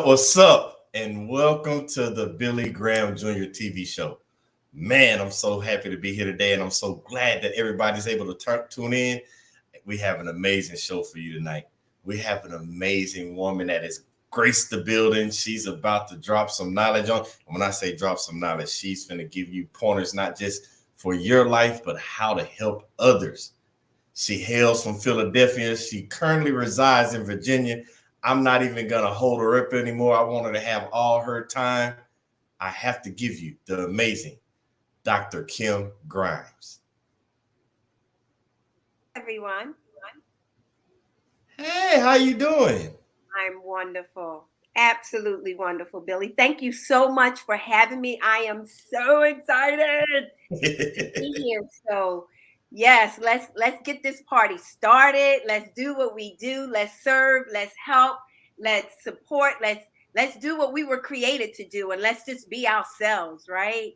What's up? And welcome to the Billy Graham Jr. TV show. Man, I'm so happy to be here today, and I'm so glad that everybody's able to tune in. We have an amazing show for you tonight. We have an amazing woman that has graced the building. She's about to drop some knowledge on. And when I say drop some knowledge, she's going to give you pointers not just for your life, but how to help others. She hails from Philadelphia. She currently resides in Virginia. I'm not even going to hold her up anymore. I want her to have all her time. I have to give you the amazing Dr. Kim Grimes. Everyone. Hey, how you doing? I'm wonderful. Absolutely wonderful, Billy. Thank you so much for having me. I am so excited to be here. So, yes, let's get this party started. Let's do what we do. Let's serve, let's help, let's support, let's do what we were created to do and let's just be ourselves, right?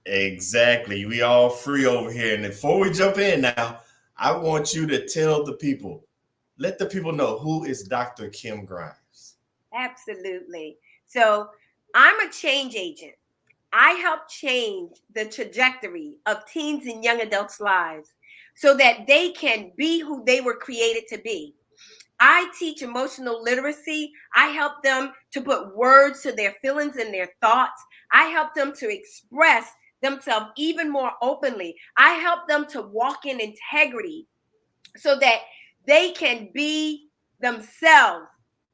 Exactly. We all free over here. And before we jump in now, I want you to tell the people, let the people know who is Dr. Kim Grimes. Absolutely. So, I'm a change agent. I help change the trajectory of teens and young adults' lives so that they can be who they were created to be. I teach emotional literacy. I help them to put words to their feelings and their thoughts. I help them to express themselves even more openly. I help them to walk in integrity so that they can be themselves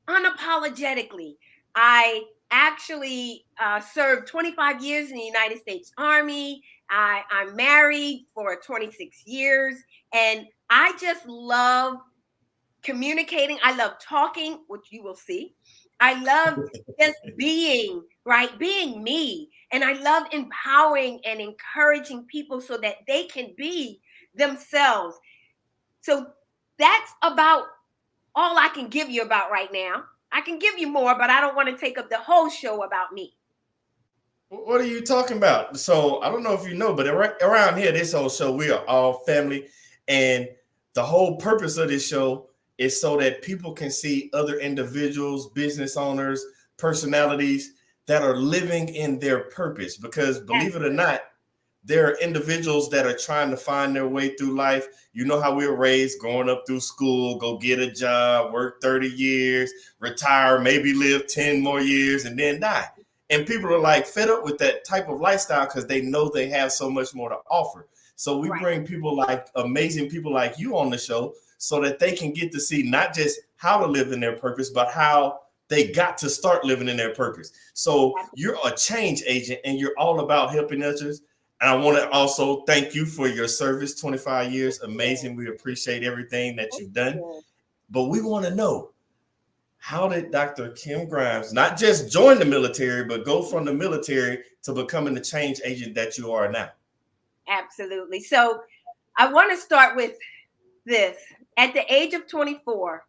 unapologetically. I actually served 25 years in the United States Army. I'm married for 26 years, and I just love communicating. I love talking, which you will see. I love just being, right? Being me. And I love empowering and encouraging people so that they can be themselves. So that's about all I can give you about right now. I can give you more, but I don't want to take up the whole show about me. What are you talking about? So I don't know if you know, but around here, this whole show, we are all family. And the whole purpose of this show is so that people can see other individuals, business owners, personalities that are living in their purpose. Because believe it or not, there are individuals that are trying to find their way through life. You know how we were raised, growing up through school, go get a job, work 30 years, retire, maybe live 10 more years, and then die. And people are like fed up with that type of lifestyle because they know they have so much more to offer. So we bring people like amazing people like you on the show so that they can get to see not just how to live in their purpose, but how they got to start living in their purpose. So you're a change agent and you're all about helping others. And I want to also thank you for your service, 25 years. Amazing. We appreciate everything that you've done. But we want to know, how did Dr. Kim Grimes not just join the military, but go from the military to becoming the change agent that you are now? Absolutely. So I want to start with this. At the age of 24,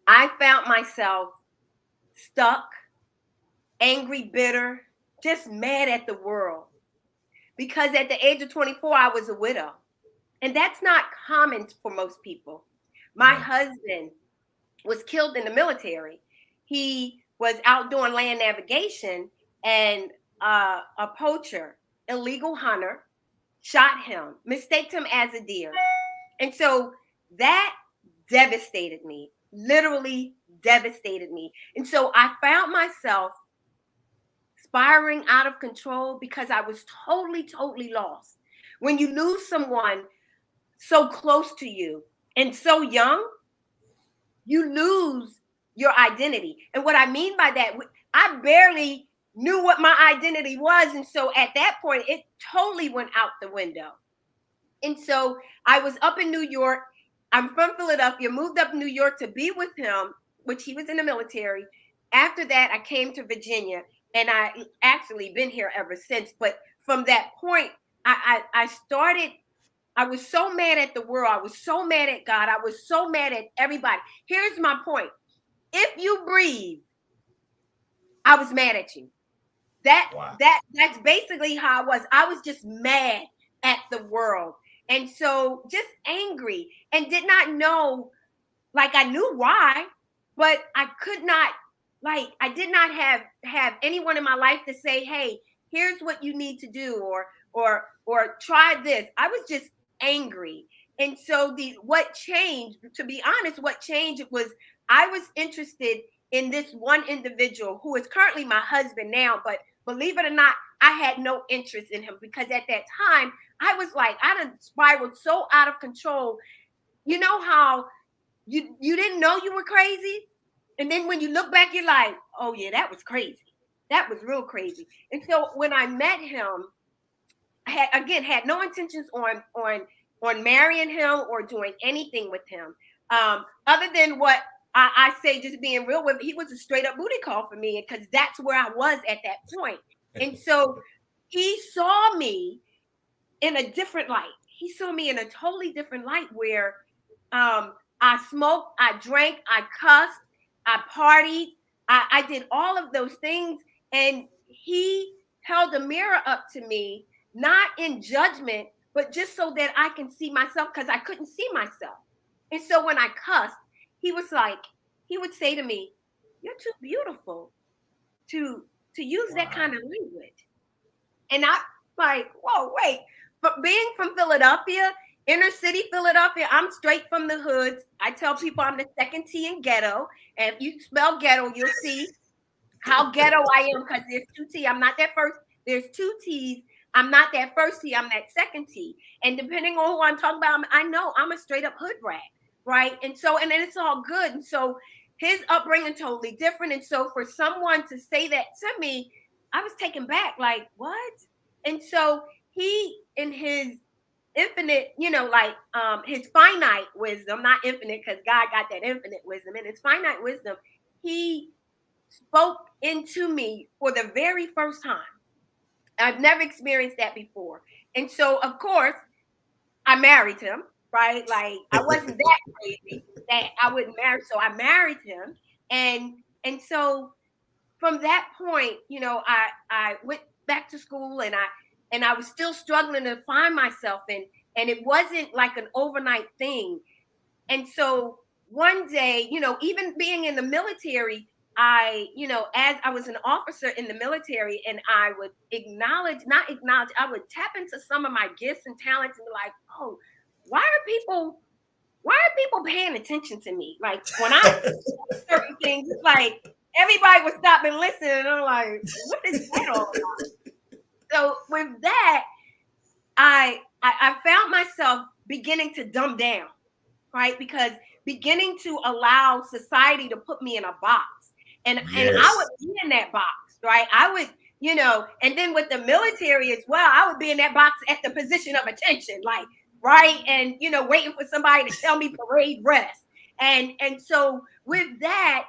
I found myself stuck, angry, bitter, just mad at the world. Because at the age of 24, I was a widow. And that's not common for most people. My husband was killed in the military. He was out doing land navigation, and a poacher, illegal hunter, shot him, mistaked him as a deer. And so that devastated me, literally devastated me. And so I found myself spiraling out of control because I was totally lost. When you lose someone so close to you and so young, you lose your identity. And what I mean by that, I barely knew what my identity was. And so at that point, it totally went out the window. And so I was up in New York. I'm from Philadelphia, moved up New York to be with him, which he was in the military. After that, I came to Virginia, and I actually been here ever since. But from that point, I started, I was so mad at the world. I was so mad at God. I was so mad at everybody. Here's my point. If you breathe, I was mad at you. That's basically how I was. I was just mad at the world. And so just angry and did not know, like I knew why, but I could not like I did not have anyone in my life to say, hey, here's what you need to do, or try this. I was just angry. And so the what changed, to be honest, what changed it was I was interested in this one individual who is currently my husband now, but believe it or not, I had no interest in him because at that time I was like, I done spiraled so out of control. You know how you didn't know you were crazy, and then when you look back, you're like, oh yeah, that was crazy. That was real crazy. And so when I met him, I had no intentions on marrying him or doing anything with him, other than what I say, just being real with. He was a straight up booty call for me because that's where I was at that point. And so he saw me in a different light. He saw me in a totally different light where I smoked, I drank, I cussed, I partied, I did all of those things. And he held a mirror up to me, not in judgment, but just so that I can see myself because I couldn't see myself. And so when I cussed, he was like, he would say to me, "You're too beautiful to use that kind Wow. of language." And I like, whoa, wait. But being from Philadelphia, inner city Philadelphia, I'm straight from the hoods. I tell people I'm the second T in ghetto. And if you spell ghetto, you'll see how ghetto I am because there's two T. I'm not that first. There's two T's. I'm not that first T. I'm that second T. And depending on who I'm talking about, I know I'm a straight up hood rat, right? And so, and then it's all good. And so his upbringing totally different. And so for someone to say that to me, I was taken back. Like what? And so he, in his infinite, like his finite wisdom, not infinite because God got that infinite wisdom. In his finite wisdom, he spoke into me for the very first time. I've never experienced that before. And so, of course, I married him, right? Like I wasn't that crazy that I wouldn't marry. So I married him. And so from that point, I went back to school and I was still struggling to find myself and it wasn't like an overnight thing. And so one day, even being in the military, as I was an officer in the military and I would not acknowledge, I would tap into some of my gifts and talents and be like, oh, why are people, paying attention to me? Like when I certain things, it's like everybody would stop and listen. And I'm like, what is that all about? So with that, I found myself beginning to dumb down, right? Because beginning to allow society to put me in a box. And I would Yes. be in that box, right? I would, and then with the military as well, I would be in that box at the position of attention, like, right? And waiting for somebody to tell me parade rest. And so with that,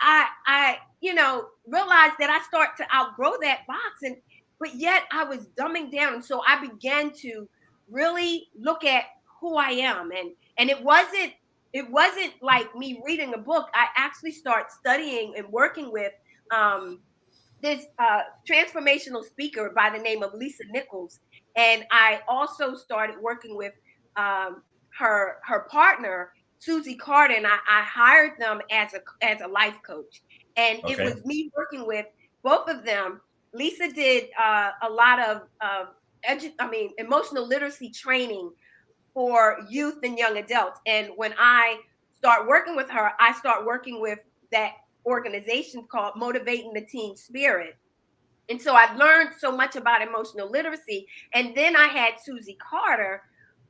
I realized that I start to outgrow that box and but yet I was dumbing down. And so I began to really look at who I am. And it wasn't like me reading a book. I actually start studying and working with this transformational speaker by the name of Lisa Nichols. And I also started working with um, her partner, Susie Carter, and I hired them as a life coach. And it Okay. was me working with both of them. Lisa did a lot of emotional literacy training for youth and young adults. And when I start working with her, I start working with that organization called Motivating the Teen Spirit. And so I learned so much about emotional literacy. And then I had Susie Carter,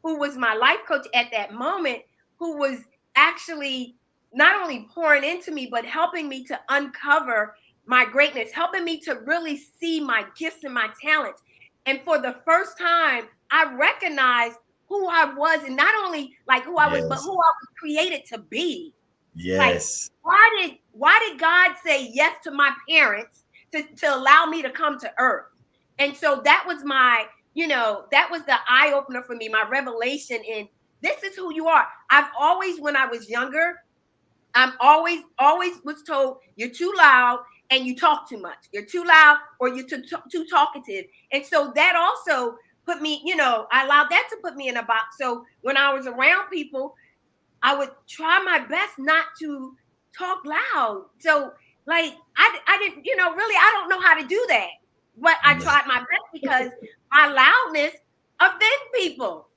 who was my life coach at that moment, who was actually not only pouring into me, but helping me to uncover my greatness, helping me to really see my gifts and my talents. And for the first time, I recognized who I was, and not only like who I was, but Yes. who I was created to be. Like, Yes. why did God say yes to my parents to allow me to come to earth? And so that was that was the eye opener for me, my revelation in this is who you are. I've always, when I was younger, I'm always was told you're too loud and you talk too much. You're too loud or you're too talkative. And so that also put me, I allowed that to put me in a box. So when I was around people, I would try my best not to talk loud. So Like I didn't, really, I don't know how to do that. But I tried my best because my loudness offends people.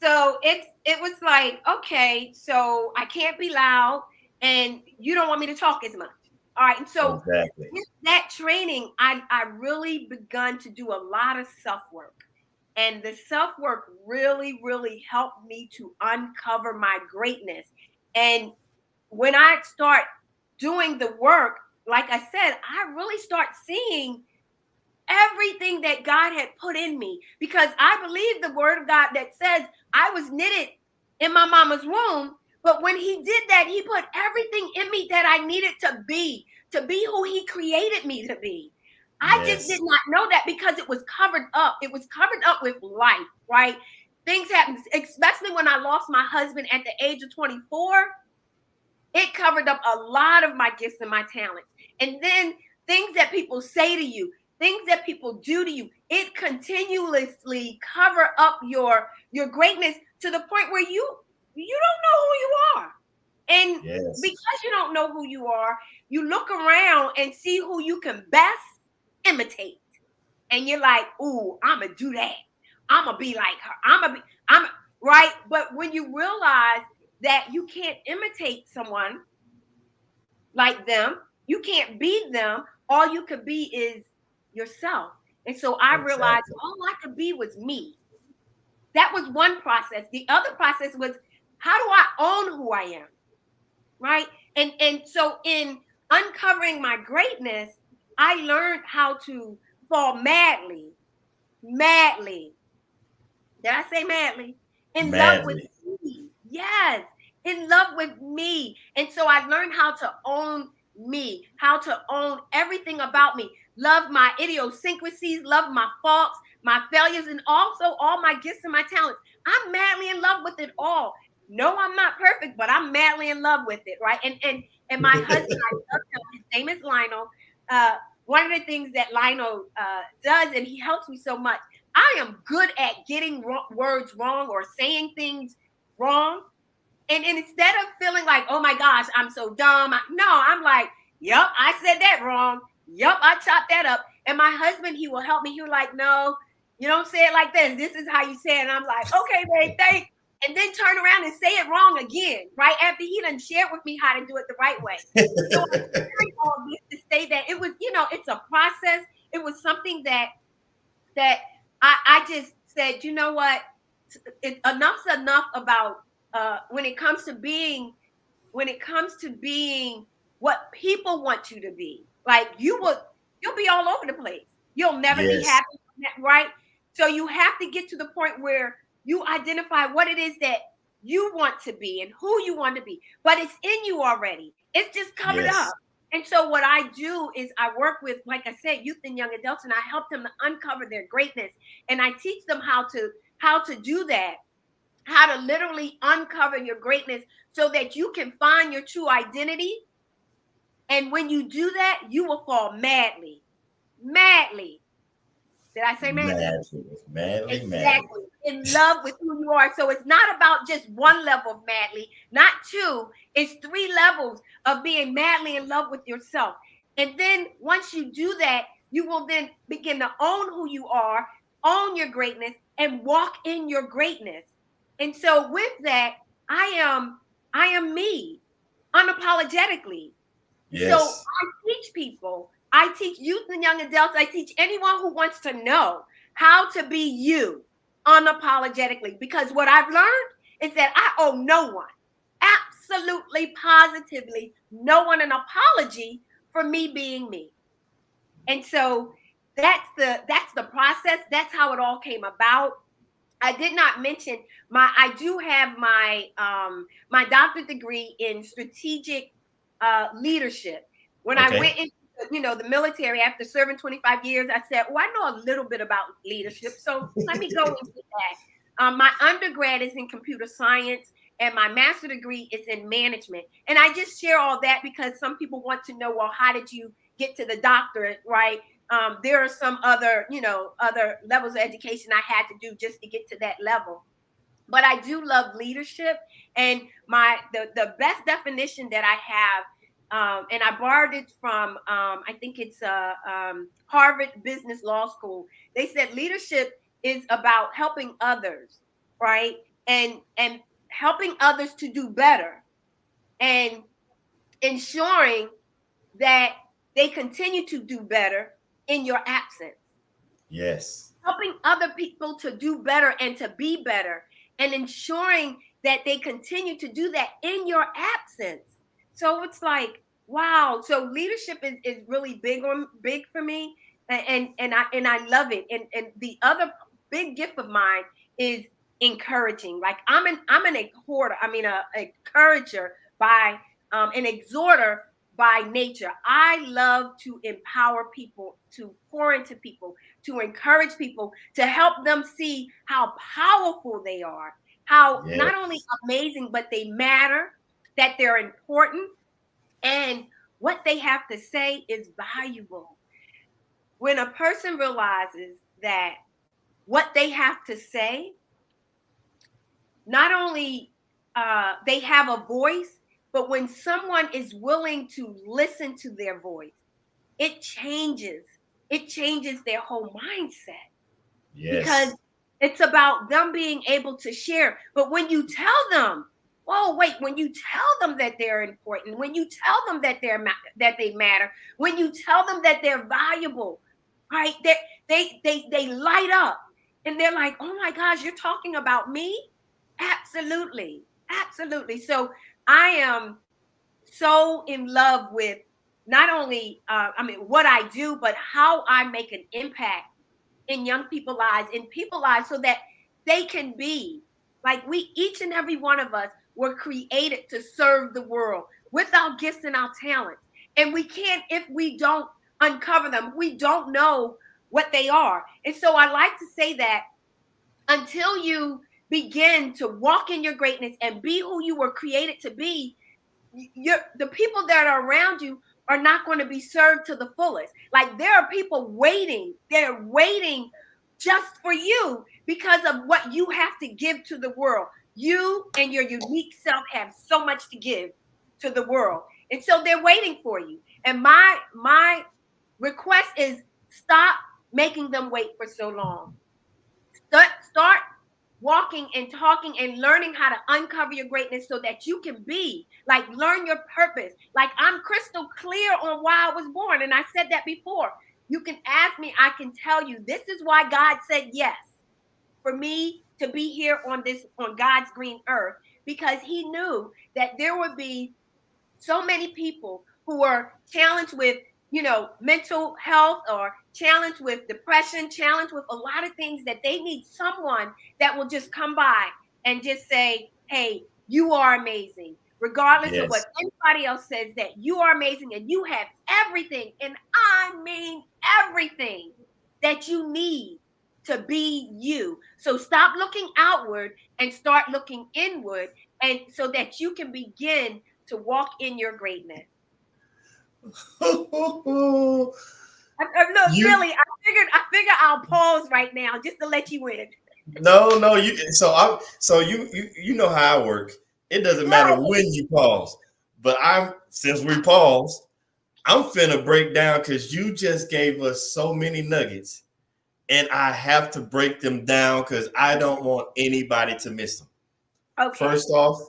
So it was like, okay, so I can't be loud and you don't want me to talk as much. All right. And so Exactly. with that training, I really begun to do a lot of self-work. And the self-work really, really helped me to uncover my greatness. And when I start doing the work, like I said, I really start seeing everything that God had put in me, because I believe the word of God that says I was knitted in my mama's womb. But when he did that, he put everything in me that I needed to be who he created me to be. I just did Yes. not know that because it was covered up. It was covered up with life, right? Things happened, especially when I lost my husband at the age of 24. It covered up a lot of my gifts and my talents. And then things that people say to you, things that people do to you, it continuously cover up your greatness to the point where you don't know who you are. And Yes. because you don't know who you are, you look around and see who you can best imitate. And you're like, "Ooh, I'm gonna do that. I'm gonna be like her. I'm right." But when you realize that you can't imitate someone like them. You can't be them. All you could be is yourself. And so I realized Exactly. all I could be was me. That was one process. The other process was, how do I own who I am? Right. And so in uncovering my greatness, I learned how to fall madly, did I say madly? In love with Madly. me. Yes, in love with me. And so I learned how to own me, how to own everything about me. Love my idiosyncrasies, love my faults, my failures, and also all my gifts and my talents. I'm madly in love with it all. No, I'm not perfect, but I'm madly in love with it, right? And my husband, I love him. His name is Lionel. Uh, one of the things that Lionel does, and he helps me so much, I am good at getting words wrong or saying things wrong. And instead of feeling like, oh my gosh, I'm so dumb, no, I'm like, yep, I said that wrong. Yep, I chopped that up. And my husband, he will help me. He was like, no, you don't say it like this. This is how you say it. And I'm like, okay, babe, thanks. And then turn around and say it wrong again, right? After he done shared with me how to do it the right way. So I'm sharing all this to say that it was, it's a process. It was something that I just said, you know what? Enough's enough about when it comes to being what people want you to be. Like you'll be all over the place. You'll never be Yes. happy, right? So you have to get to the point where you identify what it is that you want to be and who you want to be. But it's in you already. It's just covered up. Yes. And so what I do is I work with, like I said, youth and young adults, and I help them to uncover their greatness. And I teach them how to do that, how to literally uncover your greatness so that you can find your true identity. And when you do that, you will fall madly. Madly. Did I say madly? Madly. Madly. Madly. Exactly. In love with who you are. So it's not about just one level of madly, not two. It's three levels of being madly in love with yourself. And then once you do that, you will then begin to own who you are, own your greatness, and walk in your greatness. And so with that, I am me unapologetically. So Yes. I teach people, I teach youth and young adults, I teach anyone who wants to know how to be you unapologetically. Because what I've learned is that I owe no one, absolutely positively, no one an apology for me being me. And so that's the process. That's how it all came about. I did not mention I do have my doctorate degree in strategic leadership. When I Okay. went into the military after serving 25 years, I said, "Oh, I know a little bit about leadership, so let me go into that." My undergrad is in computer science, and my master degree is in management. And I just share all that because some people want to know, well, how did you get to the doctorate, right? There are some other levels of education I had to do just to get to that level. But I do love leadership, and the best definition that I have and I borrowed it from I think it's Harvard Business Law School. They said leadership is about helping others, right? And helping others to do better and ensuring that they continue to do better in your absence. Yes. Helping other people to do better and to be better and ensuring that they continue to do that in your absence. So it's like, wow. So leadership is really big for me. And I love it. And the other big gift of mine is encouraging. Like I'm an exhorter, a encourager by an exhorter by nature. I love to empower people, to pour into people, to encourage people, to help them see how powerful they are, how not only Yes. amazing, but they matter, that they're important, and what they have to say is valuable. When a person realizes that what they have to say, not only they have a voice, but when someone is willing to listen to their voice, it changes. It changes their whole mindset because Yes. it's about them being able to share. But when you tell them, oh wait, when you tell them that they're important, when you tell them that that they matter, when you tell them that they're valuable, right? They light up and they're like, oh my gosh, you're talking about me? Absolutely, absolutely. So I am so in love with not only what I do, but how I make an impact in young people's lives, in people's lives, so that they can be like we, each and every one of us were created to serve the world with our gifts and our talents. And we can't, if we don't uncover them, we don't know what they are. And so I like to say that until you begin to walk in your greatness and be who you were created to be, the people that are around you are not going to be served to the fullest. Like there are people waiting, they're waiting just for you because of what you have to give to the world. You and your unique self have so much to give to the world. And so they're waiting for you. And my request is stop making them wait for so long. Start walking and talking and learning how to uncover your greatness so that you can be like, learn your purpose. Like I'm crystal clear on why I was born. And I said that before. You can ask me, I can tell you this is why God said yes for me to be here on God's green earth, because he knew that there would be so many people who are challenged with, mental health, or challenged with depression, challenged with a lot of things, that they need someone that will just come by and just say, hey, you are amazing, regardless of what Yes. anybody else says, that you are amazing and you have everything, and I mean everything that you need to be you. So stop looking outward and start looking inward, and so that you can begin to walk in your greatness. Look, You Billy, I figure I'll pause right now just to let you in. no, you you know how I work. It doesn't matter Right. when you pause. But since we paused, I'm finna break down because you just gave us so many nuggets, and I have to break them down because I don't want anybody to miss them. Okay. First off,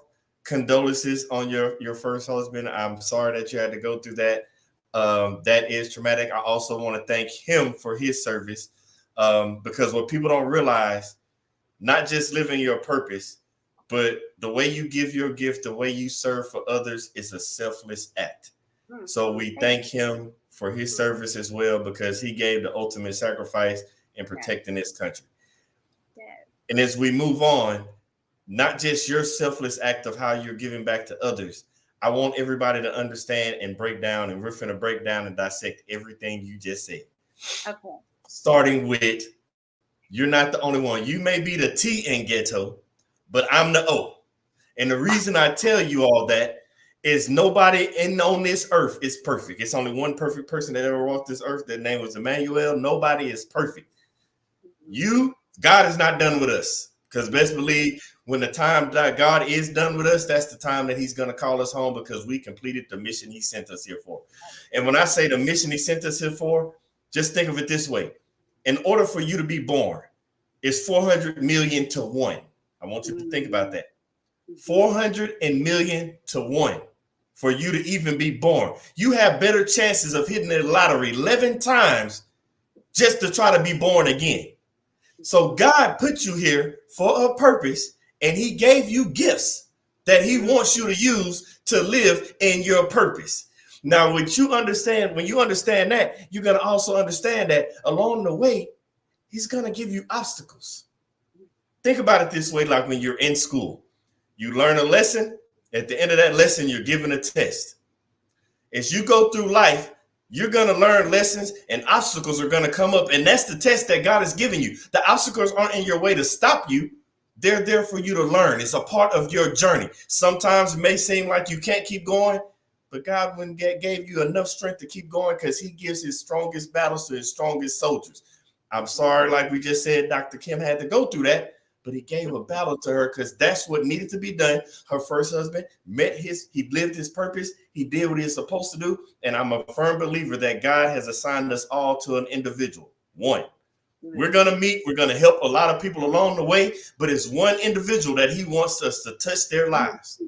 condolences on your first husband. I'm sorry that you had to go through that. That is traumatic. I also want to thank him for his service, because what people don't realize, not just living your purpose, but the way you give your gift, the way you serve for others is a selfless act. So we Thank thank him for his you. service as well because he gave the ultimate sacrifice in Yes, protecting this country. yes, And as we move on, not just your selfless act of how you're giving back to others. I want everybody to understand and break down, and we're going to break down and dissect everything you just said. okay. Starting with, you're not the only one. You may be the T in ghetto, but I'm the O. And the reason I tell you all that is nobody on this earth is perfect. It's only one perfect person that ever walked this earth. That name was Emmanuel. Nobody is perfect. Mhm. God is not done with us. Because best believe when the time that God is done with us, that's the time that he's going to call us home because we completed the mission he sent us here for. And when I say the mission he sent us here for, just think of it this way. In order for you to be born, it's 400 million to 1. I want you to think about that. 400 million to 1 for you to even be born. You have better chances of hitting the lottery 11 times just to try to be born again. So God put you here for a purpose, and he gave you gifts that he wants you to use to live in your purpose. Now, when you understand that, you're going to also understand that along the way, he's going to give you obstacles. Think about it this way, like when you're in school, you learn a lesson. At the end of that lesson, you're given a test. As you go through life, you're going to learn lessons and obstacles are going to come up. And that's the test that God has given you. The obstacles aren't in your way to stop you. They're there for you to learn. It's a part of your journey. Sometimes it may seem like you can't keep going, but God gave you enough strength to keep going because he gives his strongest battles to his strongest soldiers. I'm sorry, like we just said, Dr. Kim had to go through that, but he gave a battle to her because that's what needed to be done. Her first husband he lived his purpose. He did what he was supposed to do. And I'm a firm believer that God has assigned us all to an individual. One. We're going to meet. We're going to help a lot of people along the way, but it's one individual that he wants us to touch their lives.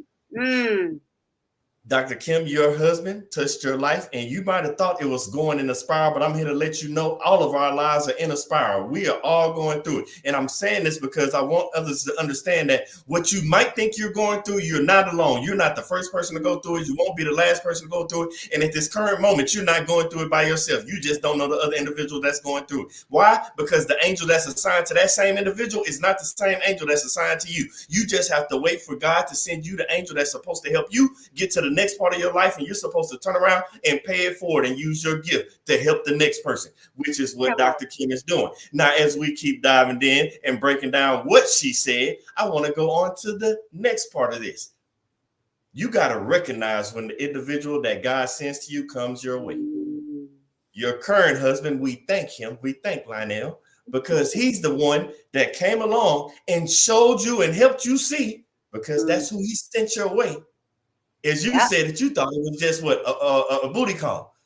Dr. Kim, your husband touched your life, and you might have thought it was going in a spiral, but I'm here to let you know all of our lives are in a spiral. We are all going through it. And I'm saying this because I want others to understand that what you might think you're going through, you're not alone. You're not the first person to go through it. You won't be the last person to go through it. And at this current moment, you're not going through it by yourself. You just don't know the other individual that's going through it. Why? Because the angel that's assigned to that same individual is not the same angel that's assigned to you. You just have to wait for God to send you the angel that's supposed to help you get to the next part of your life, and you're supposed to turn around and pay it forward and use your gift to help the next person, which is what Dr. Kim is doing. Now, as we keep diving in and breaking down what she said, I want to go on to the next part of this. You got to recognize when the individual that God sends to you comes your way. Your current husband, we thank him. We thank Lionel because he's the one that came along and showed you and helped you see, because that's who he sent your way. As you said that you thought it was just a booty call.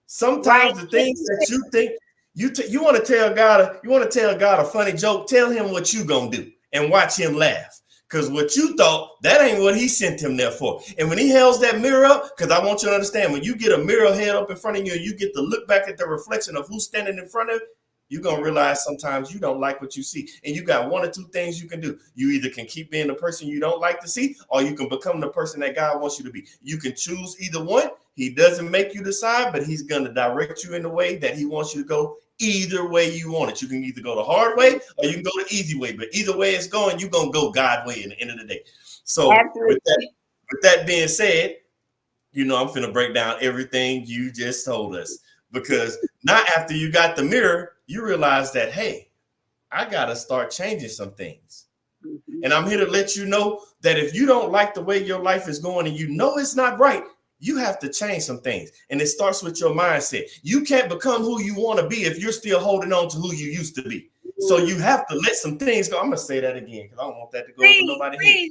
Sometimes the things that you think you want to tell God a funny joke, tell him what you gonna do and watch him laugh. Because what you thought, that ain't what he sent him there for. And when he holds that mirror up, because I want you to understand, when you get a mirror held up in front of you and you get to look back at the reflection of who's standing in front of you, you're going to realize sometimes you don't like what you see. And you got one or two things you can do. You either can keep being the person you don't like to see, or you can become the person that God wants you to be. You can choose either one. He doesn't make you decide, but he's going to direct you in the way that he wants you to go. Either way you want it. You can either go the hard way or you can go the easy way. But either way it's going, you're going to go God's way at the end of the day. So with that being said, I'm finna break down everything you just told us. Because now after you got the mirror, you realize that, hey, I got to start changing some things. And I'm here to let you know that if you don't like the way your life is going and you know it's not right, you have to change some things. And it starts with your mindset. You can't become who you want to be if you're still holding on to who you used to be. So you have to let some things go. I'm gonna say that again because I don't want that to go over nobody's head.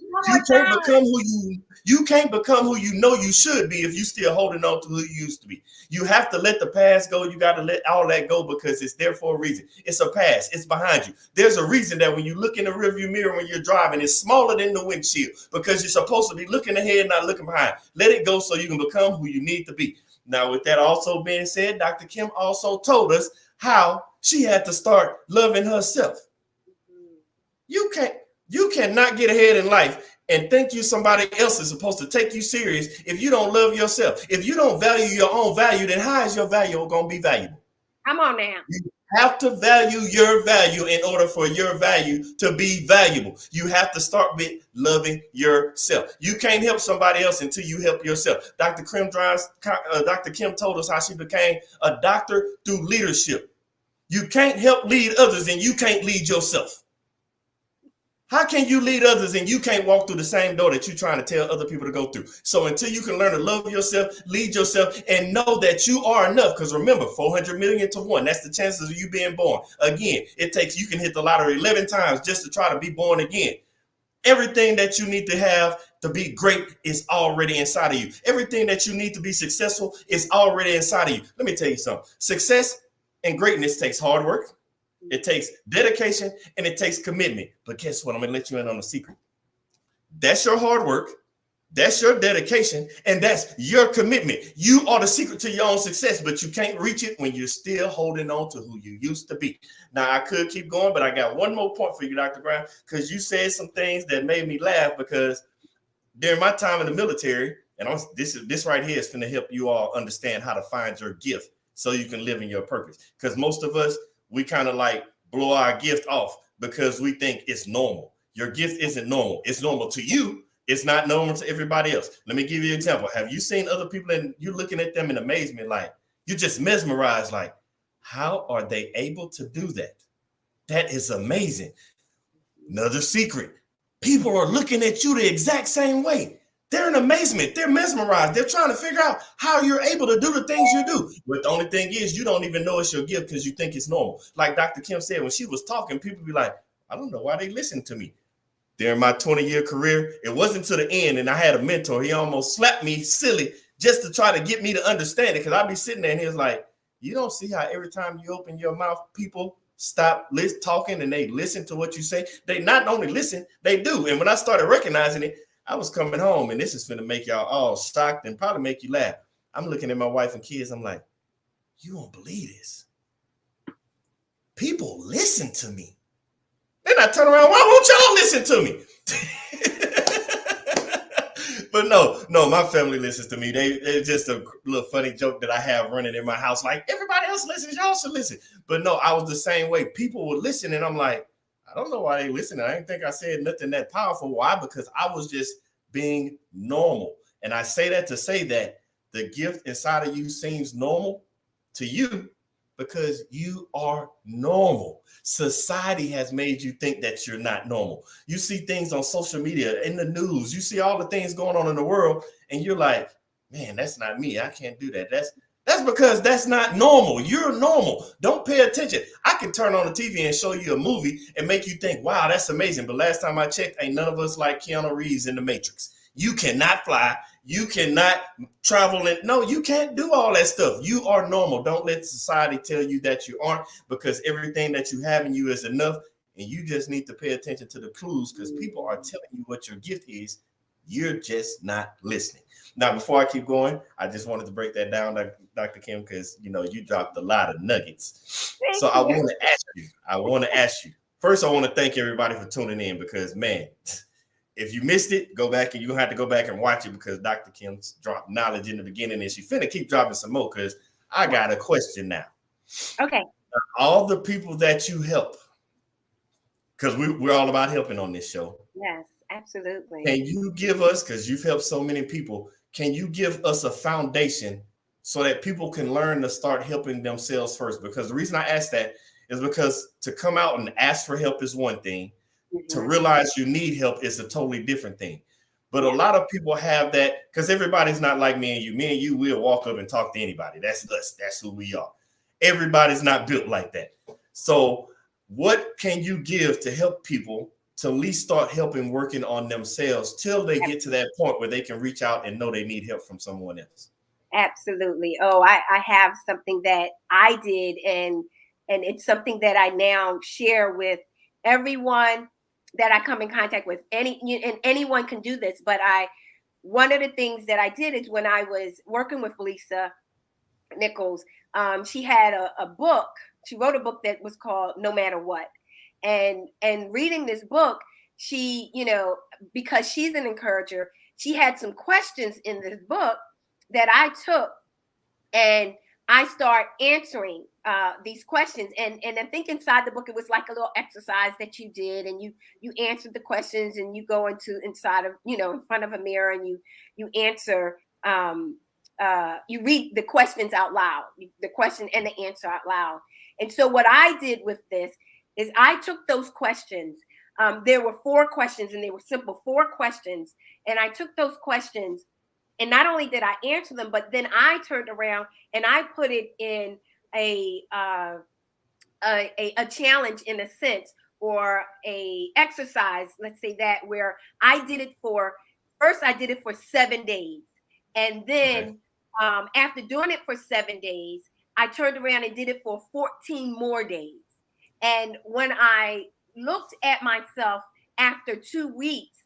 You can't become who you know you should be if you still holding on to who you used to be. You have to let the past go. You got to let all that go because it's there for a reason. It's a past. It's behind you. There's a reason that when you look in the rearview mirror when you're driving, it's smaller than the windshield because you're supposed to be looking ahead, not looking behind. Let it go so you can become who you need to be. Now, with that also being said, Dr. Kim also told us how she had to start loving herself. You cannot get ahead in life and think somebody else is supposed to take you serious if you don't love yourself. If you don't value your own value, then how is your value going to be valuable? Come on now. You have to value your value in order for your value to be valuable. You have to start with loving yourself. You can't help somebody else until you help yourself. Dr. Kim told us how she became a doctor through leadership. You can't help lead others and you can't lead yourself. How can you lead others and you can't walk through the same door that you're trying to tell other people to go through? So until you can learn to love yourself, lead yourself, and know that you are enough, because remember, 400 million to 1, that's the chances of you being born. Again, you can hit the lottery 11 times just to try to be born again. Everything that you need to have to be great is already inside of you. Everything that you need to be successful is already inside of you. Let me tell you something. Success and greatness takes hard work, it takes dedication, and it takes commitment. But guess what? I'm going to let you in on a secret. That's your hard work. That's your dedication, and that's your commitment. You are the secret to your own success, but you can't reach it when you're still holding on to who you used to be. Now, I could keep going, but I got one more point for you, Dr. Brown, because you said some things that made me laugh because during my time in the military, and this right here is going to help you all understand how to find your gift so you can live in your purpose. Because most of us, we kind of like blow our gift off because we think it's normal. Your gift isn't normal. It's normal to you. It's not normal to everybody else. Let me give you an example. Have you seen other people and you're looking at them in amazement, like you're just mesmerized, like, how are they able to do that? That is amazing. Another secret. People are looking at you the exact same way. They're in amazement. They're mesmerized. They're trying to figure out how you're able to do the things you do. But the only thing is, you don't even know it's your gift because you think it's normal. Like Dr. Kim said, when she was talking, people be like, I don't know why they listen to me. During my 20-year career, it wasn't to the end, and I had a mentor. He almost slapped me silly just to try to get me to understand it, because I'd be sitting there and he was like, you don't see how every time you open your mouth, people stop talking and they listen to what you say. They not only listen, they do. And when I started recognizing it, I was coming home, and this is going to make y'all all shocked and probably make you laugh. I'm looking at my wife and kids. I'm like, you won't believe this. People listen to me. Then I turn around, why won't y'all listen to me? But no, my family listens to me. It's just a little funny joke that I have running in my house. Like, everybody else listens, y'all should listen. But no, I was the same way. People would listen, and I'm like, I don't know why they listen. I didn't think I said nothing that powerful. Why? Because I was just being normal. And I say that to say that the gift inside of you seems normal to you because you are normal. Society has made you think that you're not normal. You see things on social media, in the news, you see all the things going on in the world, and you're like, man, that's not me. I can't do that. That's because that's not normal. You're normal. Don't pay attention. I can turn on the TV and show you a movie and make you think, wow, that's amazing. But last time I checked, ain't none of us like Keanu Reeves in The Matrix. You cannot fly. You cannot travel. No, you can't do all that stuff. You are normal. Don't let society tell you that you aren't, because everything that you have in you is enough. And you just need to pay attention to the clues, because people are telling you what your gift is. You're just not listening. Now, before I keep going, I just wanted to break that down, Dr. Kim, because you dropped a lot of nuggets. So I want to ask you. First, I want to thank everybody for tuning in, because man, if you missed it, go back, and you have to go back and watch it, because Dr. Kim's dropped knowledge in the beginning, and she finna keep dropping some more, because I got a question now. Okay. All the people that you help, because we're all about helping on this show. Yes, absolutely. Can you give us, because you've helped so many people, can you give us a foundation so that people can learn to start helping themselves first? Because the reason I ask that is because to come out and ask for help is one thing. To realize you need help is a totally different thing. But a lot of people have that, because everybody's not like me and you. Me and you will walk up and talk to anybody. That's us. That's who we are. Everybody's not built like that. So what can you give to help people to at least start helping working on themselves till they get to that point where they can reach out and know they need help from someone else? Absolutely. Oh, I have something that I did, and it's something that I now share with everyone that I come in contact with. And anyone can do this, but one of the things that I did is when I was working with Lisa Nichols, she had a book. She wrote a book that was called No Matter What. And reading this book, she, because she's an encourager, she had some questions in this book that I took, and I start answering these questions. And I think inside the book, it was like a little exercise that you did, and you answered the questions, and you go inside of, in front of a mirror, and you answer, you read the questions out loud, the question and the answer out loud. And so what I did with this is I took those questions. There were 4 questions, and they were simple 4 questions. And I took those questions, and not only did I answer them, but then I turned around and I put it in a challenge, in a sense, a exercise, let's say that, where I did it for first I did it for 7 days. And Okay. then after doing it for 7 days, I turned around and did it for 14 more days. And when I looked at myself after 2 weeks,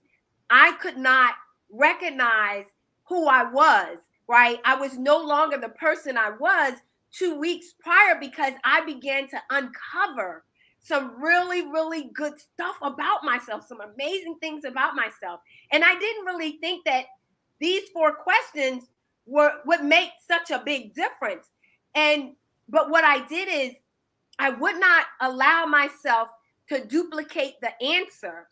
I could not recognize who I was, right? I was no longer the person I was 2 weeks prior, because I began to uncover some really, really good stuff about myself, some amazing things about myself. And I didn't really think that these 4 questions would make such a big difference. And but what I did is I would not allow myself to duplicate the answer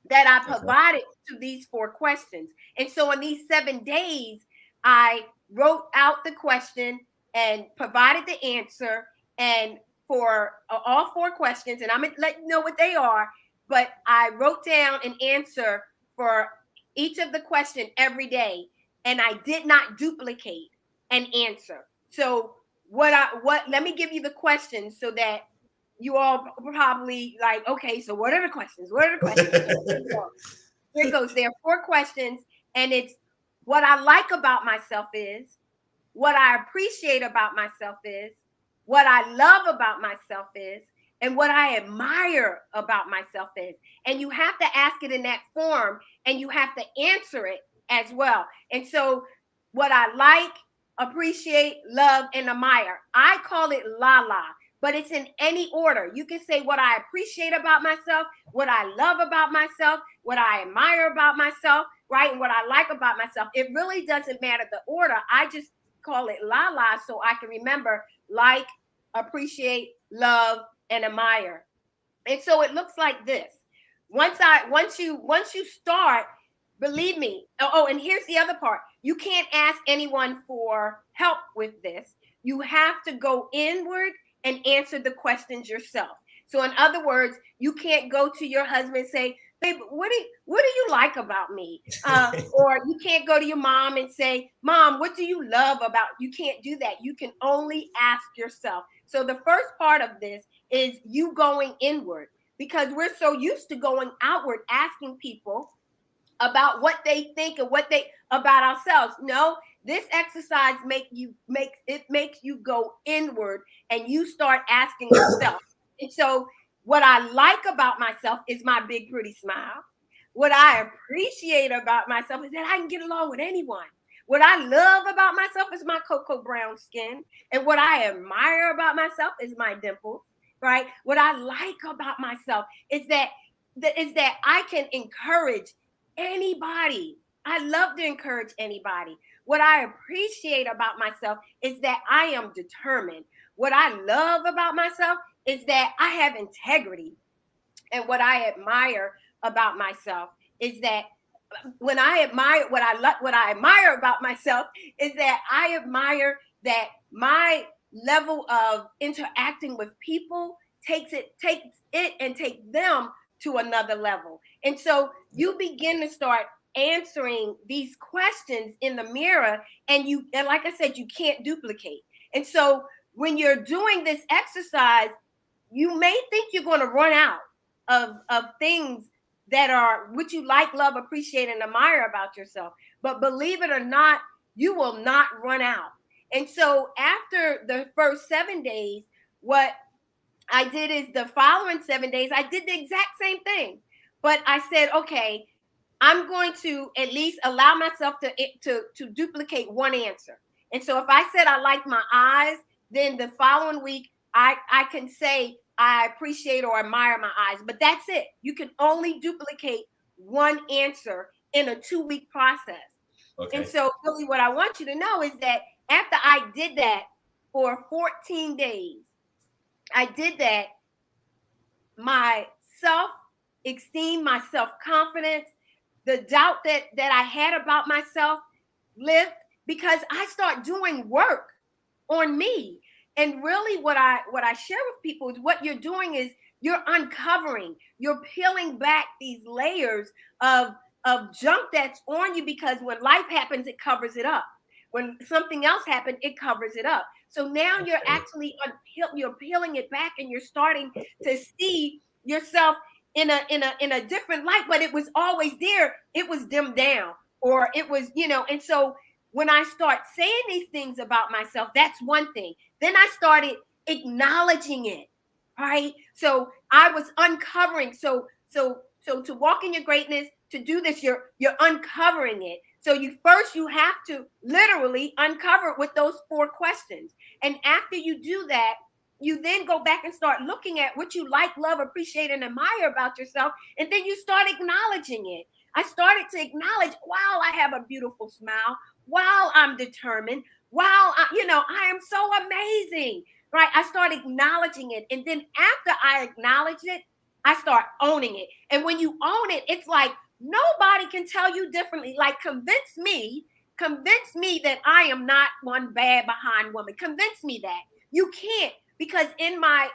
that I Okay. provided to these 4 questions. And so in these 7 days, I wrote out the question and provided the answer. And for all 4 questions, and I'm going to let you know what they are, but I wrote down an answer for each of the question every day. And I did not duplicate an answer. So let me give you the questions so that you all probably like, okay, so what are the questions? What are the questions? So here we go. Here it goes. There are 4 questions, and it's what I like about myself is, what I appreciate about myself is, what I love about myself is, and what I admire about myself is. And you have to ask it in that form, and you have to answer it as well. And so, what I like, appreciate, love, and admire, I call it la la, but it's in any order. You can say what I appreciate about myself, what I love about myself, what I admire about myself, right? And what I like about myself. It really doesn't matter the order. I just call it la la so I can remember like, appreciate, love, and admire. And so it looks like this. Once you start, believe me. And here's the other part. You can't ask anyone for help with this. You have to go inward and answer the questions yourself. So in other words, you can't go to your husband and say, babe, what do you like about me? Or you can't go to your mom and say, Mom, what do you love about? You can't do that. You can only ask yourself. So the first part of this is you going inward, because we're so used to going outward, asking people about what they think and what they about ourselves. No, this exercise makes you go inward, and you start asking yourself. And so what I like about myself is my big pretty smile. What I appreciate about myself is that I can get along with anyone. What I love about myself is my cocoa brown skin. And what I admire about myself is my dimples, right? What I like about myself is that I can encourage anybody. I love to encourage anybody. What I appreciate about myself is that I am determined. What I love about myself is that I have integrity. And what I admire about myself is that when I admire what I admire about myself is that I admire that my level of interacting with people takes it and take them to another level. And so you begin to start answering these questions in the mirror, and like I said, you can't duplicate. And so when you're doing this exercise, you may think you're going to run out of things that are what you like, love, appreciate, and admire about yourself. But believe it or not, you will not run out. And so after the first 7 days, what I did is the following 7 days, I did the exact same thing. But I said, okay, I'm going to at least allow myself to duplicate one answer. And so if I said I like my eyes, then the following week I can say I appreciate or admire my eyes. But that's it. You can only duplicate one answer in a 2 week process. And Okay. so really what I want you to know is that after I did that for 14 days, I did that, my self esteem, my self confidence, the doubt that I had about myself lift, because I start doing work on me. And really what I share with people is what you're doing is you're uncovering, you're peeling back these layers of junk that's on you, because when life happens, it covers it up. When something else happened, it covers it up. So now you're Okay. actually you're peeling it back, and you're starting to see yourself in a different light, but it was always there. It was dimmed down, or it was, and so when I start saying these things about myself, that's one thing. Then I started acknowledging it, right? So I was uncovering. So to walk in your greatness, to do this, you're uncovering it. So you have to literally uncover it with those 4 questions. And after you do that, you then go back and start looking at what you like, love, appreciate, and admire about yourself. And then you start acknowledging it. I started to acknowledge, wow, I have a beautiful smile. Wow, I'm determined. Wow, I am so amazing, right? I start acknowledging it. And then after I acknowledge it, I start owning it. And when you own it, it's like nobody can tell you differently. Like, convince me that I am not one bad behind woman. Convince me that. You can't, because in my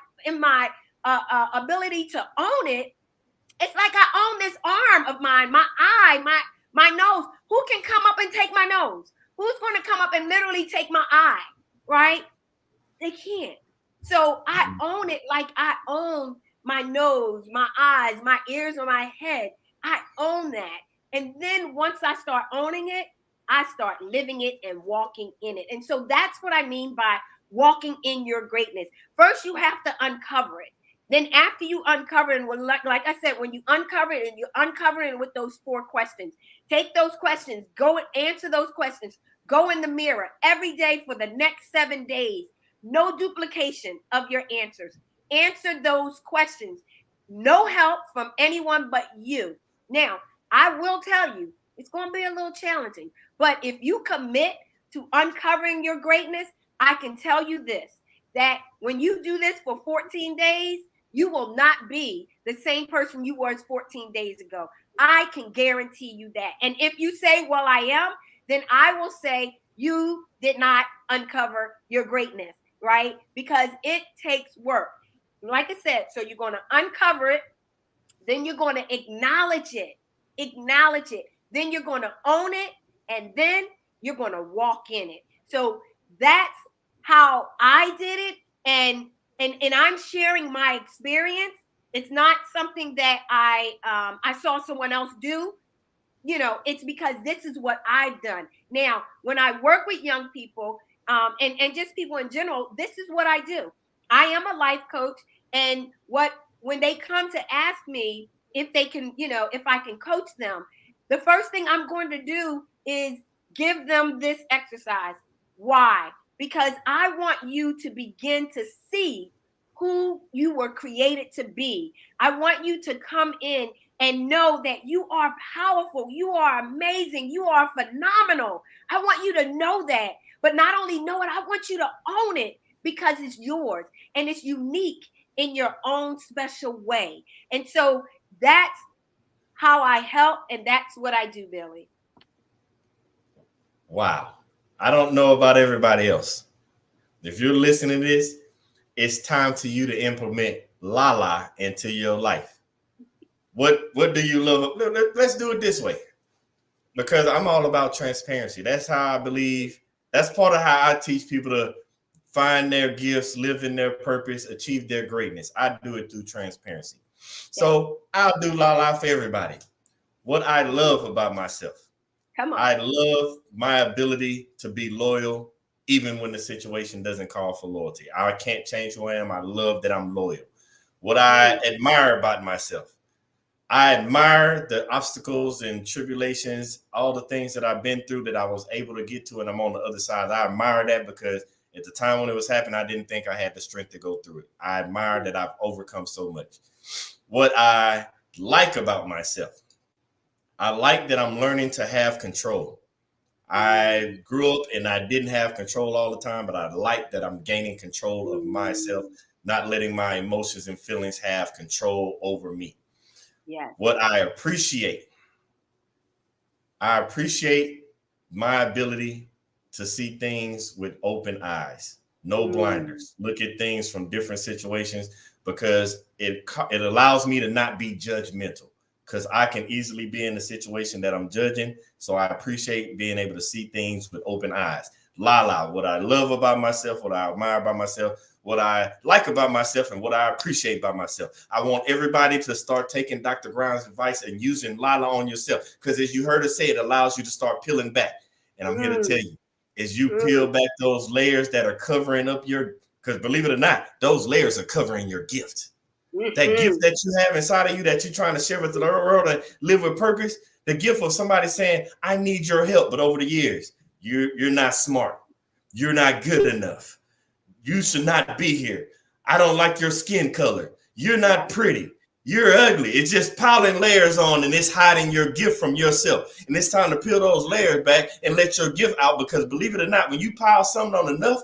ability to own it, it's like I own this arm of mine, my eye, my nose. Who can come up and take my nose? Who's going to come up and literally take my eye, right? They can't. So I own it like I own my nose, my eyes, my ears, or my head. I own that. And then once I start owning it, I start living it and walking in it. And so that's what I mean by walking in your greatness. First, you have to uncover it. Then after you uncover it, and like I said, when you uncover it, and you uncover it with those 4 questions, take those questions, go and answer those questions, go in the mirror every day for the next 7 days. No duplication of your answers. Answer those questions. No help from anyone but you. Now, I will tell you, it's going to be a little challenging, but if you commit to uncovering your greatness, I can tell you this, that when you do this for 14 days, you will not be the same person you was 14 days ago. I can guarantee you that. And if you say, well, I am, then I will say you did not uncover your greatness, right? Because it takes work. Like I said, so you're going to uncover it, then you're going to acknowledge it, then you're going to own it, and then you're going to walk in it. So that's how I did it, and I'm sharing my experience. It's not something that I saw someone else do. It's because this is what I've done. Now, when I work with young people, and just people in general, this is what I do. I am a life coach, and when they come to ask me if they can, if I can coach them, the first thing I'm going to do is give them this exercise. Why? Because I want you to begin to see who you were created to be. I want you to come in and know that you are powerful, you are amazing, you are phenomenal. I want you to know that. But not only know it, I want you to own it, because it's yours and it's unique in your own special way. And so that's how I help, and that's what I do, Billy. Wow. I don't know about everybody else. If you're listening to this, it's time for you to implement Lala into your life. What do you love? Let's do it this way, because I'm all about transparency. That's how I believe. That's part of how I teach people to find their gifts, live in their purpose, achieve their greatness. I do it through transparency. So I'll do Lala for everybody. What I love about myself. Come on. I love my ability to be loyal, even when the situation doesn't call for loyalty. I can't change who I am. I love that I'm loyal. What I admire about myself, I admire the obstacles and tribulations, all the things that I've been through that I was able to get to, and I'm on the other side. I admire that, because at the time when it was happening, I didn't think I had the strength to go through it. I admire that I've overcome so much. What I like about myself, I like that I'm learning to have control. I grew up and I didn't have control all the time, but I like that I'm gaining control of myself, not letting my emotions and feelings have control over me. Yes. What I appreciate my ability to see things with open eyes, no blinders, look at things from different situations, because it allows me to not be judgmental, because I can easily be in a situation that I'm judging. So I appreciate being able to see things with open eyes. Lala, what I love about myself, what I admire about myself, what I like about myself, and what I appreciate about myself. I want everybody to start taking Dr. Grimes' advice and using Lala on yourself. Because as you heard her say, it allows you to start peeling back. And I'm here to tell you, as you peel back those layers that are covering up your, because believe it or not, those layers are covering your gift. That gift that you have inside of you that you're trying to share with the world and live with purpose, the gift of somebody saying, I need your help. But over the years, you're not smart. You're not good enough. You should not be here. I don't like your skin color. You're not pretty. You're ugly. It's just piling layers on and it's hiding your gift from yourself. And it's time to peel those layers back and let your gift out, because believe it or not, when you pile something on enough,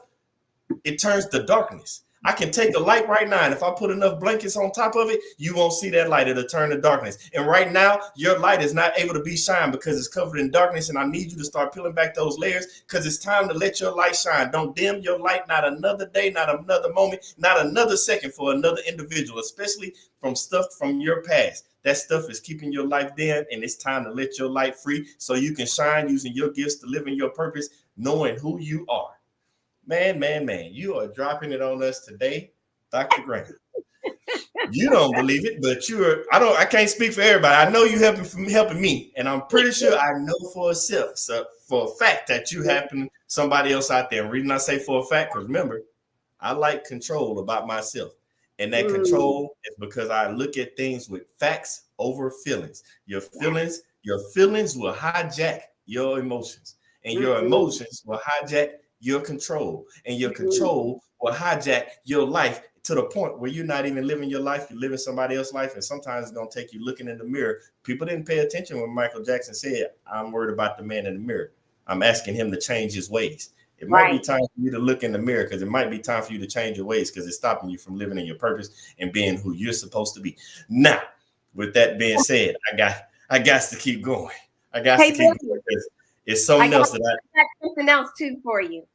it turns to darkness. I can take a light right now, and if I put enough blankets on top of it, you won't see that light. It'll turn to darkness. And right now, your light is not able to be shined because it's covered in darkness, and I need you to start peeling back those layers because it's time to let your light shine. Don't dim your light, not another day, not another moment, not another second for another individual, especially from stuff from your past. That stuff is keeping your life dim, and it's time to let your light free so you can shine using your gifts to live in your purpose, knowing who you are. Man, you are dropping it on us today, Dr. Graham. You don't believe it, but I can't speak for everybody. I know you helping me, and I'm pretty sure I know for a fact that you helping somebody else out there. And the reason I say for a fact, because remember, I like control about myself. And that control is because I look at things with facts over feelings. Your feelings will hijack your emotions, and your emotions will hijack your control, and your control will hijack your life to the point where you're not even living your life, you're living somebody else's life. And sometimes it's going to take you looking in the mirror. People didn't pay attention when Michael Jackson said, I'm worried about the man in the mirror. I'm asking him to change his ways. It might be time for you to look in the mirror, because it might be time for you to change your ways, because it's stopping you from living in your purpose and being who you're supposed to be. Now, with that being said, I got to keep going. I got to keep going, because it's something else that I got something else too for you.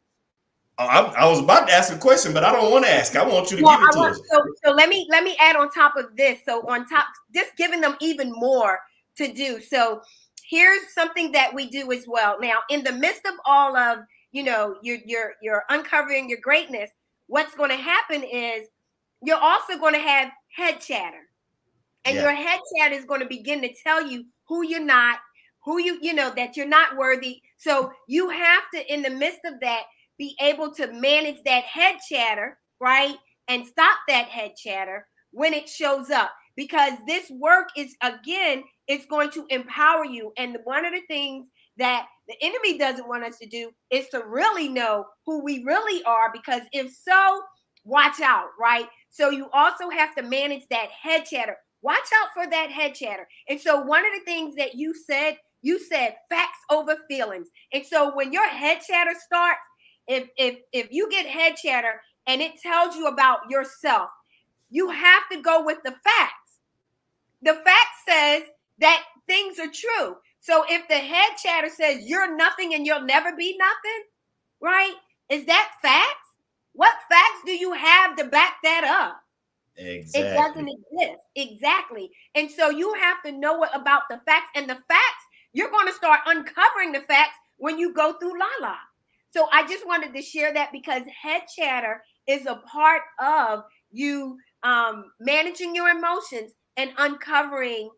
I was about to ask a question, but I don't want to ask. I want you to give it to us. So let me add on top of this. So on top, just giving them even more to do. So here's something that we do as well. Now, in the midst of all of, you're uncovering your greatness, what's going to happen is you're also going to have head chatter. And your head chatter is going to begin to tell you who you're not, that you're not worthy. So you have to, in the midst of that, be able to manage that head chatter, right? And stop that head chatter when it shows up. Because this work is, again, it's going to empower you. And one of the things that the enemy doesn't want us to do is to really know who we really are. Because if so, watch out, right? So you also have to manage that head chatter. Watch out for that head chatter. And so one of the things that you said facts over feelings. And so when your head chatter starts, if you get head chatter and it tells you about yourself, you have to go with the facts. The fact says that things are true. So if the head chatter says you're nothing and you'll never be nothing, right? Is that facts? What facts do you have to back that up? Exactly. It doesn't exist. Exactly. And so you have to know about the facts, and the facts, you're going to start uncovering the facts when you go through Lala. So I just wanted to share that, because head chatter is a part of you managing your emotions and uncovering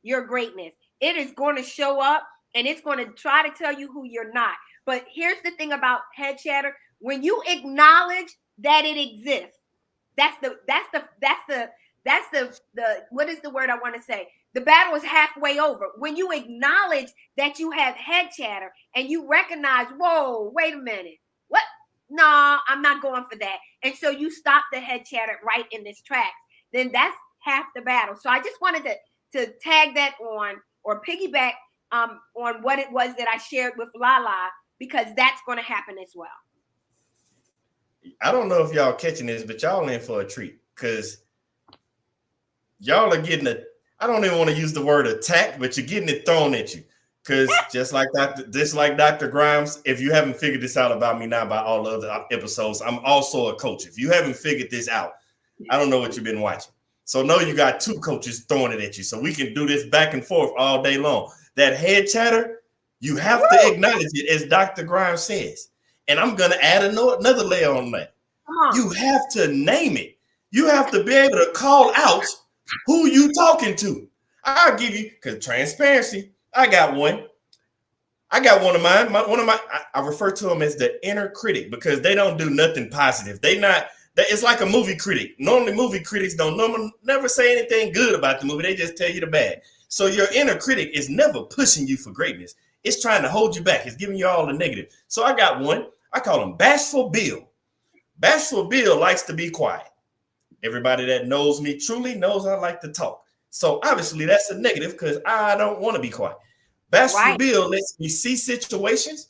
your greatness. It is going to show up, and it's going to try to tell you who you're not. But here's the thing about head chatter: when you acknowledge that it exists, that's the what is the word I want to say? The battle is halfway over. When you acknowledge that you have head chatter and you recognize, whoa, wait a minute. What? No, I'm not going for that. And so you stop the head chatter right in this track. Then that's half the battle. So I just wanted to tag that on, or piggyback on what it was that I shared with Lala, because that's going to happen as well. I don't know if y'all catching this, but y'all in for a treat, because y'all are getting I don't even want to use the word attack, but you're getting it thrown at you. Because just like Dr. Grimes, if you haven't figured this out about me now, about all the other episodes, I'm also a coach. If you haven't figured this out, I don't know what you've been watching. So know you got two coaches throwing it at you. So we can do this back and forth all day long. That head chatter, You have to acknowledge it, as Dr. Grimes says. And I'm going to add another layer on that. Come on. You have to name it. You have to be able to call out who you talking to. I'll give you, because transparency, I got one. I got one of mine. I refer to them as the inner critic because they don't do nothing positive. It's like a movie critic. Normally, movie critics don't never say anything good about the movie. They just tell you the bad. So your inner critic is never pushing you for greatness. It's trying to hold you back. It's giving you all the negative. So I got one. I call him Bashful Bill. Bashful Bill likes to be quiet. Everybody that knows me truly knows I like to talk. So obviously that's a negative because I don't want to be quiet. Bashful Bill lets me see situations.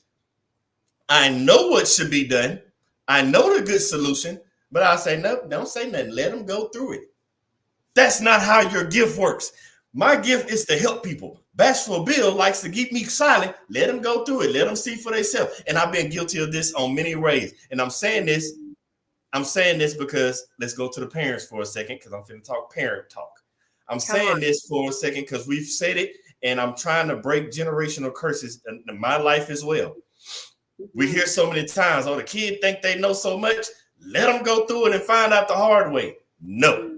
I know what should be done. I know the good solution, but I'll say, no, don't say nothing. Let them go through it. That's not how your gift works. My gift is to help people. Bashful Bill likes to keep me silent. Let them go through it. Let them see for themselves. And I've been guilty of this on many ways. And I'm saying this because let's go to the parents for a second because I'm finna talk parent talk. I'm saying this for a second because we've said it, and I'm trying to break generational curses in my life as well. We hear so many times, oh, the kid think they know so much. Let them go through it and find out the hard way. No.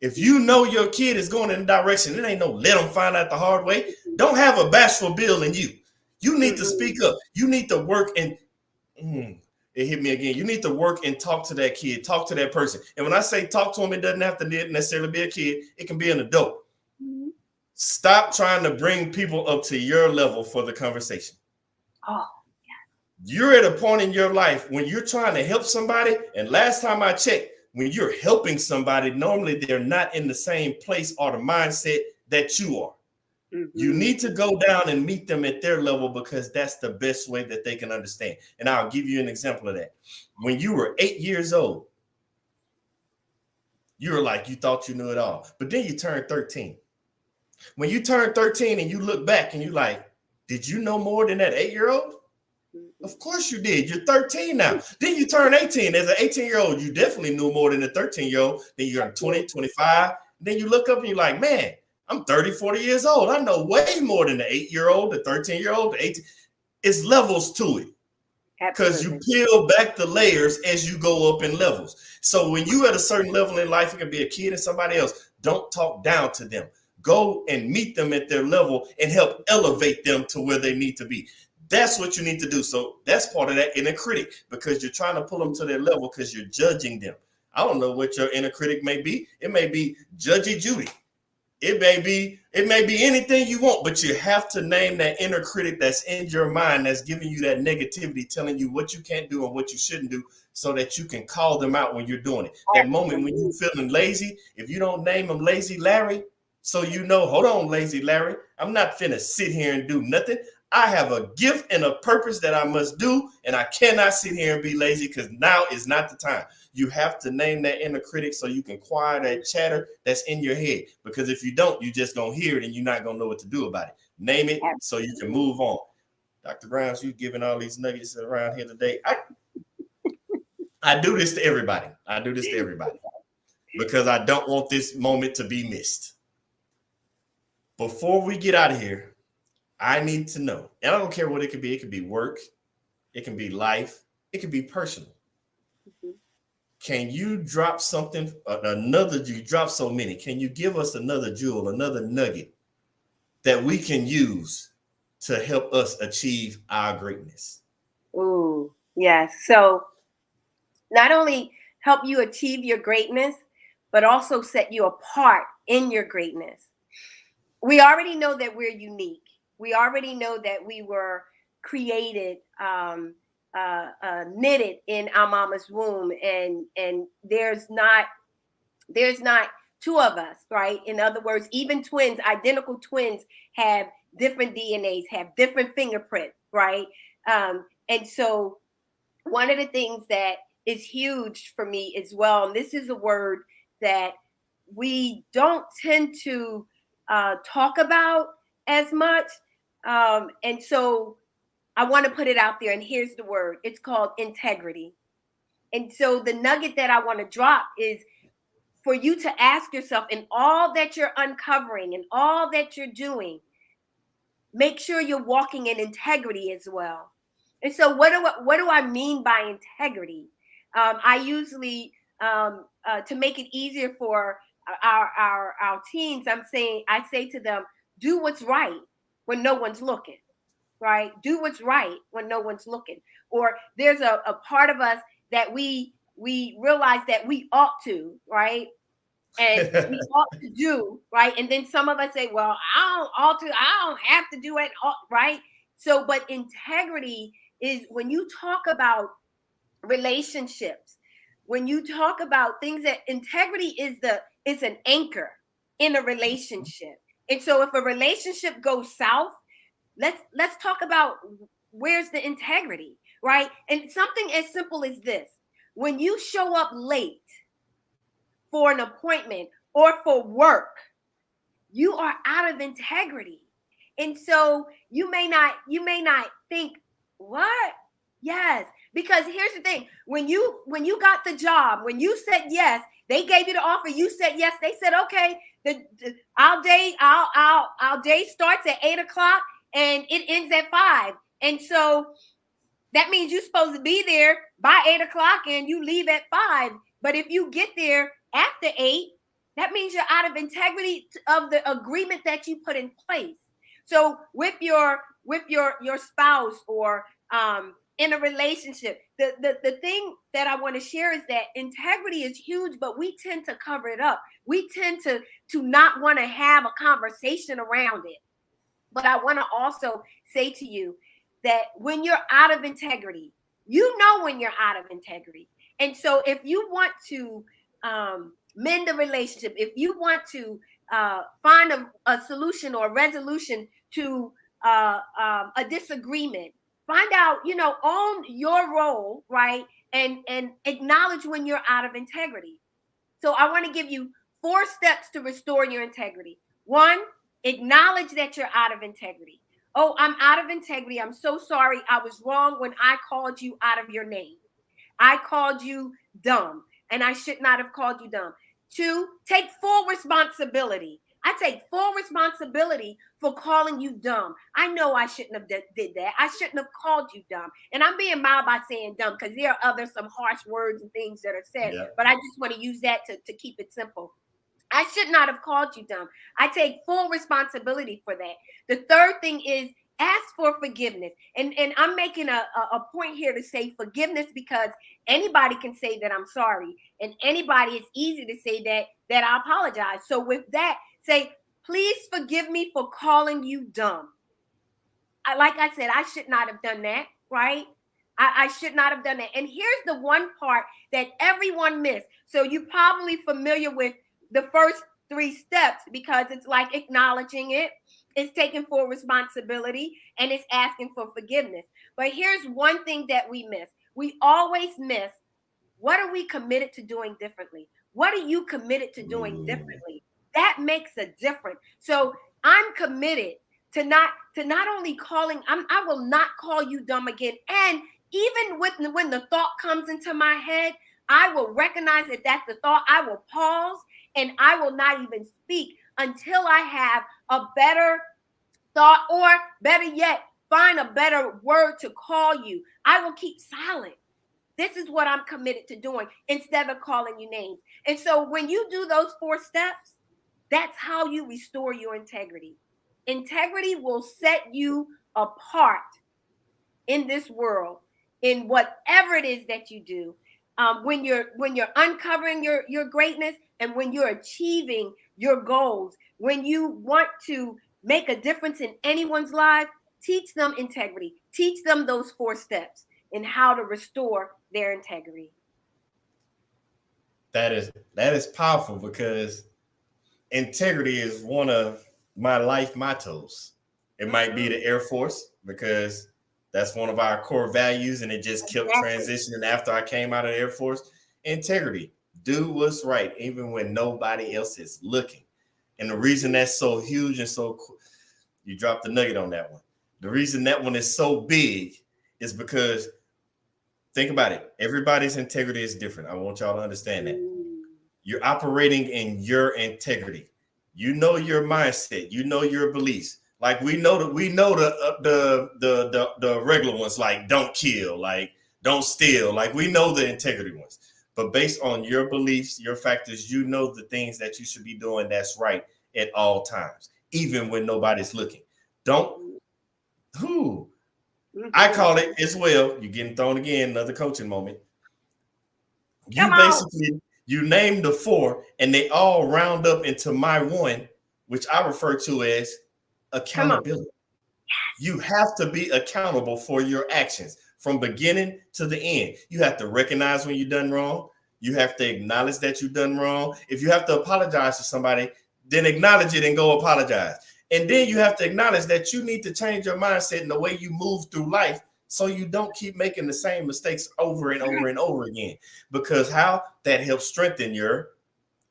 If you know your kid is going in a direction, it ain't no let them find out the hard way. Don't have a Bashful Bill in you. You need to speak up. You need to work and it hit me again. You need to work and talk to that kid, talk to that person. And when I say talk to him, it doesn't have to necessarily be a kid. It can be an adult. Stop trying to bring people up to your level for the conversation. Oh, You're at a point in your life when you're trying to help somebody. And last time I checked, when you're helping somebody, normally they're not in the same place or the mindset that you are. You need to go down and meet them at their level because that's the best way that they can understand. And I'll give you an example of that. When you were 8 years old, you were like, you thought you knew it all. But then you turned 13. When you turn 13 and you look back and you're like, did you know more than that 8-year-old? Of course you did. You're 13 now. Then you turn 18. As an 18-year-old, you definitely knew more than a 13-year-old. Then you're 20, 25. Then you look up and you're like, man, I'm 30, 40 years old. I know way more than the 8-year-old, the 13-year-old, the 18. It's levels to it. Because you peel back the layers as you go up in levels. So when you at a certain level in life, it can be a kid and somebody else. Don't talk down to them. Go and meet them at their level and help elevate them to where they need to be. That's what you need to do. So that's part of that inner critic because you're trying to pull them to their level because you're judging them. I don't know what your inner critic may be. It may be Judgy Judy. It may be anything you want, but you have to name that inner critic that's in your mind that's giving you that negativity, telling you what you can't do and what you shouldn't do so that you can call them out when you're doing it. That moment when you're feeling lazy, if you don't name them Lazy Larry, so you know, hold on, Lazy Larry, I'm not finna sit here and do nothing. I have a gift and a purpose that I must do, and I cannot sit here and be lazy because now is not the time. You have to name that inner critic so you can quiet that chatter that's in your head. Because if you don't, you're just going to hear it and you're not going to know what to do about it. Name it so you can move on. Dr. Grimes, you're giving all these nuggets around here today. I do this to everybody. Because I don't want this moment to be missed. Before we get out of here, I need to know, and I don't care what it could be. It could be work. It can be life. It could be personal. Can you drop something, you drop so many. Can you give us another jewel, another nugget that we can use to help us achieve our greatness? Ooh, yes. So not only help you achieve your greatness, but also set you apart in your greatness. We already know that we're unique. We already know that we were created, knitted in our mama's womb, and there's not two of us, right? In other words, even twins, identical twins, have different DNAs, have different fingerprints, right? And so one of the things that is huge for me as well, and this is a word that we don't tend to talk about as much. And so I want to put it out there, and here's the word. It's called integrity. And so the nugget that I want to drop is for you to ask yourself, in all that you're uncovering and all that you're doing, make sure you're walking in integrity as well. And so, what do I mean by integrity? I usually, to make it easier for our teens, I say to them, do what's right when no one's looking. Right? Do what's right when no one's looking. Or there's a part of us that we realize that we ought to, right? And we ought to do, right? And then some of us say, well, I don't have to do it, right? So, but integrity is when you talk about relationships, when you talk about things, that integrity is an anchor in a relationship. And so if a relationship goes south, let's talk about where's the integrity, right? And something as simple as this: when you show up late for an appointment or for work, you are out of integrity. And so you may not think, what? Yes, because here's the thing: when you got the job, when you said yes, they gave you the offer, you said yes, they said okay, our day starts at 8 o'clock and it ends at 5. And so that means you're supposed to be there by 8 o'clock and you leave at 5. But if you get there after 8, that means you're out of integrity of the agreement that you put in place. So with your spouse, or in a relationship, the thing that I want to share is that integrity is huge, but we tend to cover it up. We tend to not want to have a conversation around it. But I want to also say to you that when you're out of integrity, you know when you're out of integrity. And so if you want to mend a relationship, if you want to find a solution or a resolution to a disagreement, find out, own your role, right? And acknowledge when you're out of integrity. So I want to give you 4 steps to restore your integrity. 1, acknowledge that you're out of integrity. Oh, I'm out of integrity. I'm so sorry. I was wrong when I called you out of your name. I called you dumb, and I should not have called you dumb. 2, take full responsibility. I take full responsibility for calling you dumb. I know I shouldn't have did that. I shouldn't have called you dumb. And I'm being mild by saying dumb, because there are some harsh words and things that are said. Yeah. But I just want to use that to keep it simple. I should not have called you dumb. I take full responsibility for that. The third thing is ask for forgiveness. And I'm making a point here to say forgiveness, because anybody can say that I'm sorry. And anybody, it's easy to say that I apologize. So with that, say, please forgive me for calling you dumb. Like I said, I should not have done that, right? I should not have done that. And here's the one part that everyone missed. So you're probably familiar with the first 3 steps, because it's like acknowledging it, it's taking full responsibility, and it's asking for forgiveness. But here's one thing that we miss. We always miss, what are we committed to doing differently? What are you committed to doing Ooh. differently? That makes a difference. So I'm committed to not only I will not call you dumb again. And even when the thought comes into my head, I will recognize that that's the thought. I will pause, and I will not even speak until I have a better thought, or better yet, find a better word to call you. I will keep silent. This is what I'm committed to doing, instead of calling you names. And so when you do those 4 steps, that's how you restore your integrity. Integrity will set you apart in this world, in whatever it is that you do. When you're uncovering your greatness, and when you're achieving your goals, when you want to make a difference in anyone's life, teach them integrity. Teach them those 4 steps in how to restore their integrity. That is powerful, because integrity is one of my life mottos. It might be Mhm. the Air Force, because that's one of our core values, and it just kept Exactly. transitioning after I came out of the Air Force. Integrity, do what's right, even when nobody else is looking. And the reason that's so huge and so cool, you dropped the nugget on that one. The reason that one is so big is because, think about it, everybody's integrity is different. I want y'all to understand that. Mm. You're operating in your integrity. You know your mindset, you know your beliefs. Like we know the regular ones, like don't kill, like don't steal. Like we know the integrity ones. But based on your beliefs, your factors, you know the things that you should be doing that's right at all times, even when nobody's looking. Don't who I Mm-hmm. call it as well. You're getting thrown again, another coaching moment. Come You on. basically you name the four and they all round up into my one, which I refer to as Come on. accountability. You have to be accountable for your actions from beginning to the end. You have to recognize when you've done wrong. You have to acknowledge that you've done wrong. If you have to apologize to somebody, then acknowledge it and go apologize. And then you have to acknowledge that you need to change your mindset and the way you move through life so you don't keep making the same mistakes over and over and over again. Because how that helps strengthen your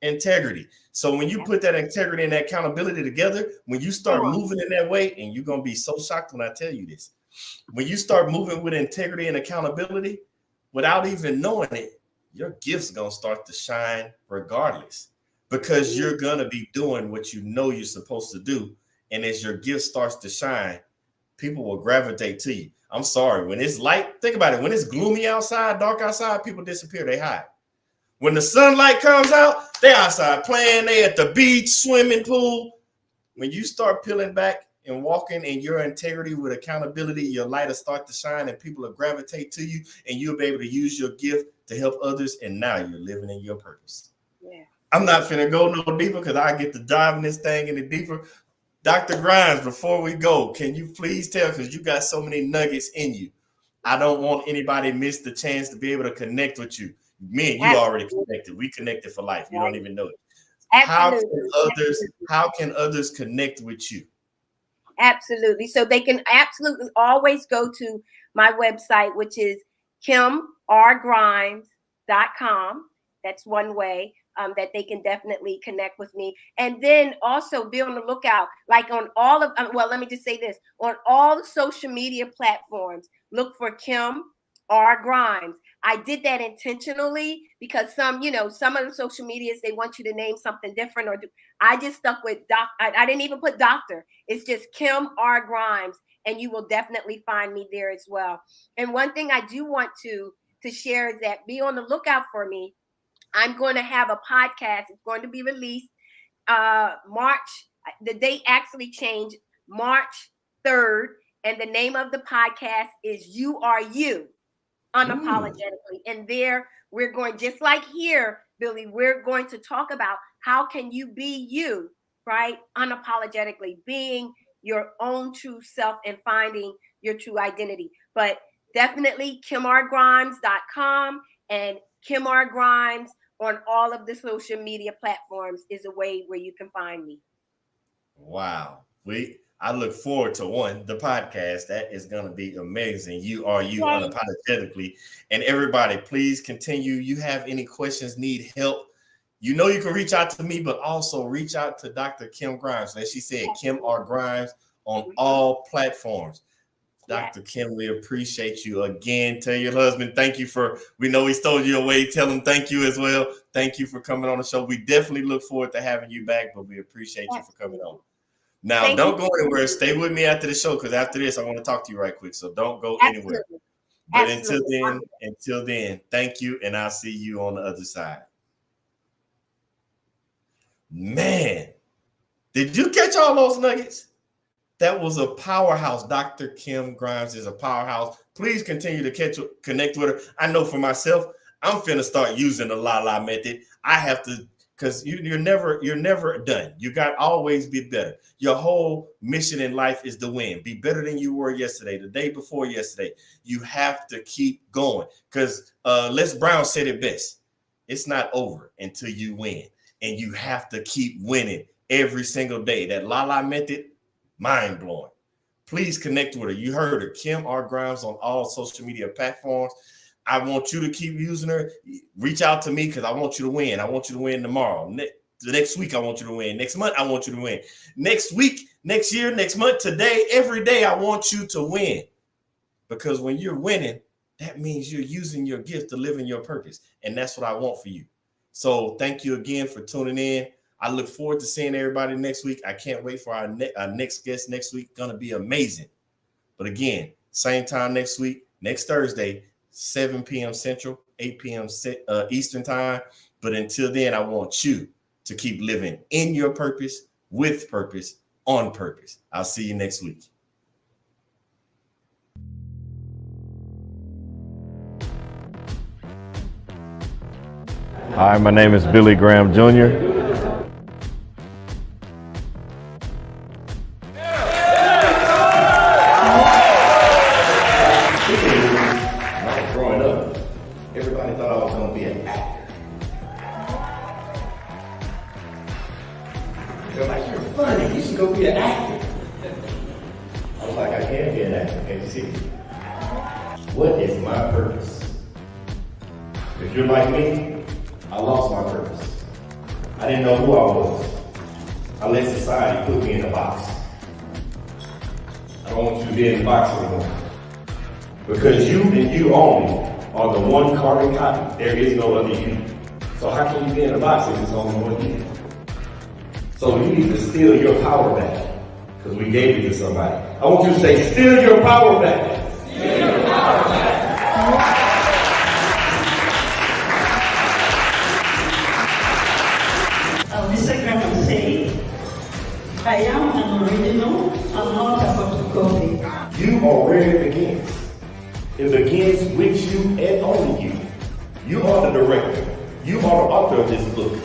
integrity. So when you put that integrity and that accountability together, when you Come start on. moving in that way, and you're gonna be so shocked when I tell you this, when you start moving with integrity and accountability without even knowing it, your gifts gonna start to shine regardless because Mm-hmm. you're gonna be doing what you know you're supposed to do. And as your gift starts to shine, people will gravitate to you. I'm sorry, when it's light, think about it. When it's gloomy outside, dark outside, people disappear, they hide. When the sunlight comes out, they outside playing, they at the beach, swimming pool. When you start peeling back and walking in your integrity with accountability, your light will start to shine and people will gravitate to you and you'll be able to use your gift to help others. And now you're living in your purpose. Yeah. I'm not finna go no deeper because I get to diving this thing any deeper. Dr. Grimes, before we go, can you please tell, because you got so many nuggets in you. I don't want anybody to miss the chance to be able to connect with you. Me and you already Absolutely. connected. We connected for life. You don't Right. even know it. Absolutely. How can others connect with you? Absolutely. So they can absolutely always go to my website, which is kimrgrimes.com. That's one way that they can definitely connect with me. And then also be on the lookout, like on all of, well, let me just say this on all the social media platforms, look for Kim R. Grimes. I did that intentionally because some of the social medias, they want you to name something different I just stuck with I didn't even put doctor. It's just Kim R. Grimes, and you will definitely find me there as well. And one thing I do want to share is that be on the lookout for me. I'm going to have a podcast. It's going to be released March. The date actually changed March 3rd, and the name of the podcast is "You Are You." Ooh, Unapologetically. And there we're going, just like here, Billy, we're going to talk about how can you be you, right? Unapologetically, being your own true self and finding your true identity. But definitely kimrgrimes.com and Kim R. Grimes on all of the social media platforms is a way where you can find me. wow. I look forward to the podcast. That is gonna be amazing. You are you Yay. unapologetically. And everybody, please continue. You have any questions, need help. You know you can reach out to me, but also reach out to Dr. Kim Grimes. As she said, Kim R. Grimes on Mhm. all platforms. Yes. Dr. Kim, we appreciate you again. Tell your husband thank you we know he stole you away. Tell him thank you as well. Thank you for coming on the show. We definitely look forward to having you back, but we appreciate you for coming on. Absolutely. Now, Thank you. don't go anywhere. Stay with me after the show because after this, I want to talk to you right quick. So don't go anywhere. Absolutely. But Absolutely. until then, thank you, and I'll see you on the other side. Man, did you catch all those nuggets? That was a powerhouse. Dr. Kim Grimes is a powerhouse. Please continue to connect with her. I know for myself, I'm finna start using the la la method. I have to, because you're never done. You got to always be better. Your whole mission in life is to win. Be better than you were yesterday, the day before yesterday. You have to keep going. Because Les Brown said it best. It's not over until you win. And you have to keep winning every single day. That la la method, mind blowing. Please connect with her. You heard her, Kim R. Grimes on all social media platforms. I want you to keep using her. Reach out to me because I want you to win. I want you to win tomorrow. The next week, I want you to win. Next month, I want you to win. Next week, next year, next month, today, every day, I want you to win. Because when you're winning, that means you're using your gift to live in your purpose. And that's what I want for you. So thank you again for tuning in. I look forward to seeing everybody next week. I can't wait for our next guest next week. Gonna be amazing. But again, same time next week, next Thursday, 7 p.m. Central, 8 p.m. Eastern time. But until then, I want you to keep living in your purpose, with purpose, on purpose. I'll see you next week. Hi, my name is Billy Graham Jr. Growing up, everybody thought I was going to be an actor. They're like, you're funny, you should go be an actor. I was like, I can't be an actor, can't you see? What is my purpose? If you're like me, I lost my purpose. I didn't know who I was. I let society put me in a box. I don't want you to be in the box anymore. Because you and you only are the one carbon copy. There is no other you. So how can you be in a box if it's only one you? So you need to steal your power back. Because we gave it to somebody. I want you to say, steal your power back. Steal your power back. Mr. Graham said, I am an original, I'm not a photocopy. You are where it begins. It begins with you and only you. You are the director. You are the author of this book.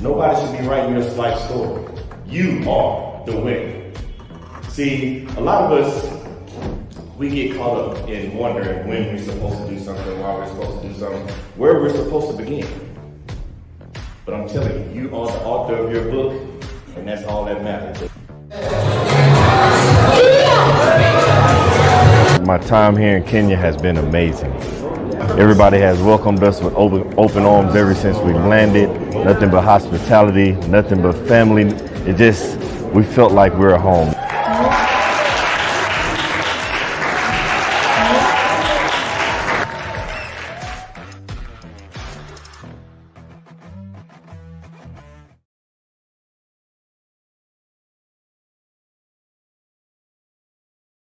Nobody should be writing your life story. You are the winner. See, a lot of us, we get caught up in wondering when we're supposed to do something, why we're supposed to do something, where we're supposed to begin. But I'm telling you, you are the author of your book, and that's all that matters. My time here in Kenya has been amazing. Everybody has welcomed us with open arms ever since we landed. Nothing but hospitality, nothing but family. We felt like we were home.